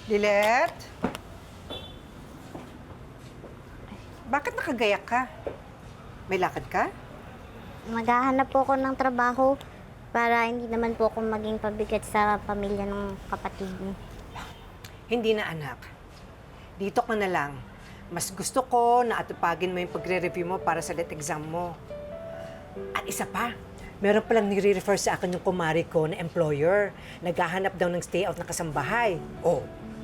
Lilet? Bakit nakagayak ka? May lakad ka? Maghahanap po ako ng trabaho para hindi naman po ako maging pabigat sa pamilya ng kapatid niyo. Hindi na, anak. Dito ka na lang. Mas gusto ko na atupagin mo yung pagre-review mo para sa LET exam mo. At isa pa, meron palang nire-refer sa akin yung kumari ko na employer. Naghahanap daw ng stay out na kasambahay. Oh,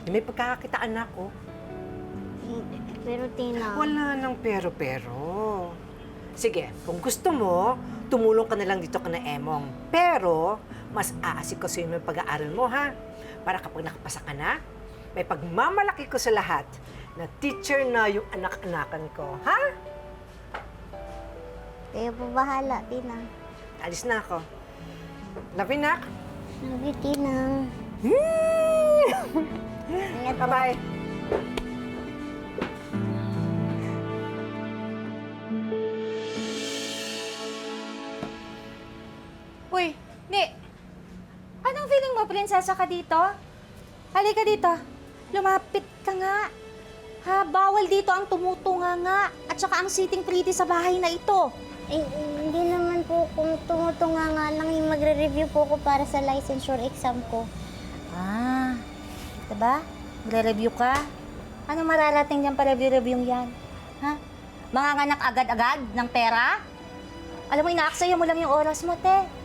may pagkakakitaan na ako. Pero Tina... Wala nang pero-pero. Sige, kung gusto mo, tumulong ka na lang dito ka na Emong. Pero, mas aasikaso mo yung pag-aaral mo, ha? Para kapag nakapasa ka na, may pagmamalaki ko sa lahat na teacher na yung anak-anakan ko, ha? Kayo po bahala, Tina. Alis na ako. Love you, nak. Love you, Tina. Ingat po. Bye-bye. Uy, Ni! Anong feeling mo, prinsesa ka dito? Halika dito. Lumapit ka nga. Ha, bawal dito ang tumutunga nga. At saka ang sitting pretty sa bahay na ito. Eh, hindi naman po kung tumutunga nga lang yung magre-review po ko para sa licensure exam ko. Ah, diba? Magre-review ka? Ano mararating dyan pa review-review yan? Ha? Mga nganak agad-agad ng pera? Alam mo, inaaksaya mo lang yung oras mo, te.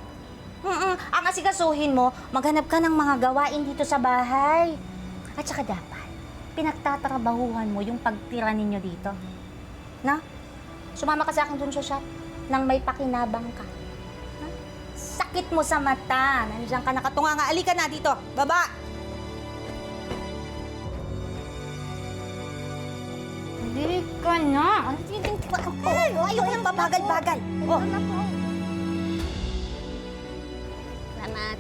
Ang asikasuhin mo, maghanap ka ng mga gawain dito sa bahay. At saka dapat, pinagtatrabahuhan mo yung pagtira ninyo dito. Na? Sumama ka sa akin dun sa shop nang may pakinabang ka. Ha? Sakit mo sa mata. Nandiyan ka nakatunga nga. Alika na dito. Baba! Hindi ka na. Ano tinitingnan ko? Ayaw yung babagal-bagal. Oh. Ito na po. Salamat.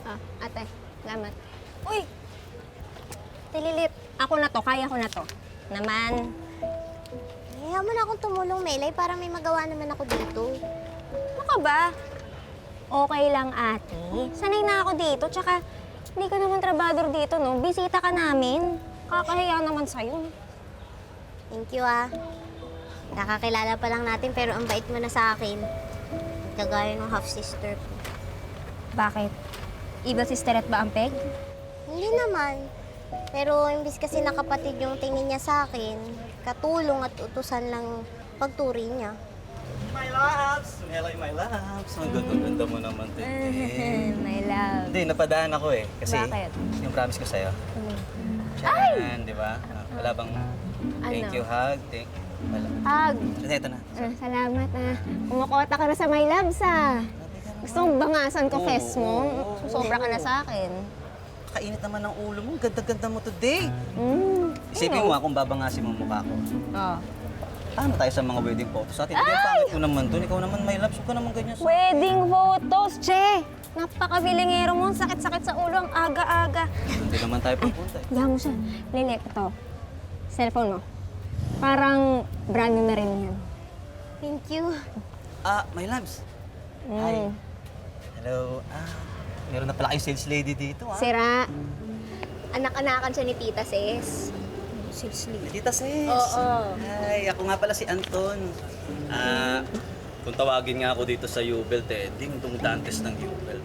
Ah, ate, salamat. Uy! Tililit, ako na to, kaya ko na to. Naman, Kaya mo na akong tumulong, Melay, para may magawa naman ako dito. ano ka ba? Okay lang, ate. Sanay na ako dito, tsaka hindi ka naman trabador dito, no? Bisita ka namin. Kakahiya naman sa'yo. Thank you, ah. Nakakilala pa lang natin, pero ang bait mo na sa akin. Kagaya ng half-sister ko. Bakit? Iba sisterette ba ang peg? Hindi naman. Pero imbis kasi nakapatid yung tingin niya sa akin, katulong at utusan lang pagturi niya. My loves! Hello, my loves! Ang ganda mo naman, Tete. My love. Hindi, napadaan ako eh. Kasi Bakit? yung promise ko sa'yo. Ay! Di ba? Wala bang thank you, hug? Wala. Hug. Kasi ito na. Salamat, Kumukota ka na sa my loves, Gusto mong bangasan ko, fest mo? Sobra ka na sa akin. Kainit naman ng ulo mo. Ganda-ganda mo today. Isipin Ano? mo kung babangasin mo mukha ko. Oh. Paano tayo sa mga wedding photos natin? Hindi, pangit ko naman doon. Ikaw naman, my loves. Huwag ka naman ganyan sa... Wedding photos, Che! Napaka-filingero mo. Sakit-sakit sa ulo. Ang aga-aga. Hindi naman tayo pupunta eh. Diyan mo siya. Lilit, ito. Cellphone mo. Parang brand new na rin yan. Thank you. My loves. Hi. Hello. Meron na pala kayong sales lady dito, Sira. Anak-anakan siya ni Tita Ses. Tita Ses. Oo. Hi, ako nga pala si Anton. Kung tawagin nga ako dito sa Ubel, Teding, dumudantes ng Ubel.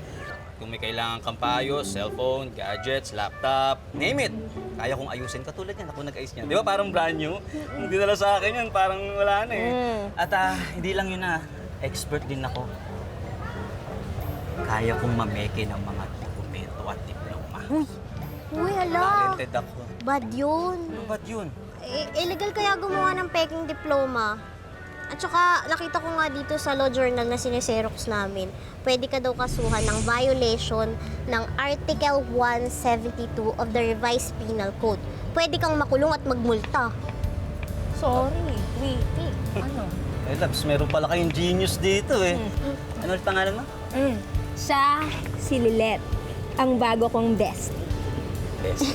Kung may kailangan kang payo, cellphone, gadgets, laptop, name it. Kaya kong ayusin katulad yan. Ako nag-ayos niyan. Di ba parang brand new? Hindi na lang sa akin yan, parang wala na eh. At hindi lang yun expert din ako. Kaya kong mameke ng mga dokumento at diploma. Uy, hala. Talented ako. Bad yun. Ano ba't yun? Illegal kaya gumawa ng peking diploma. At saka, nakita ko nga dito sa law journal na sineserox namin, pwede ka daw kasuhan ng violation ng Article 172 of the Revised Penal Code. Pwede kang makulong at magmulta. Sorry. Witty. Ano? Labs, meron pala kayong genius dito eh. Ano ulit pangalan mo? Siya, si Lilet. Ang bago kong bestie. Best.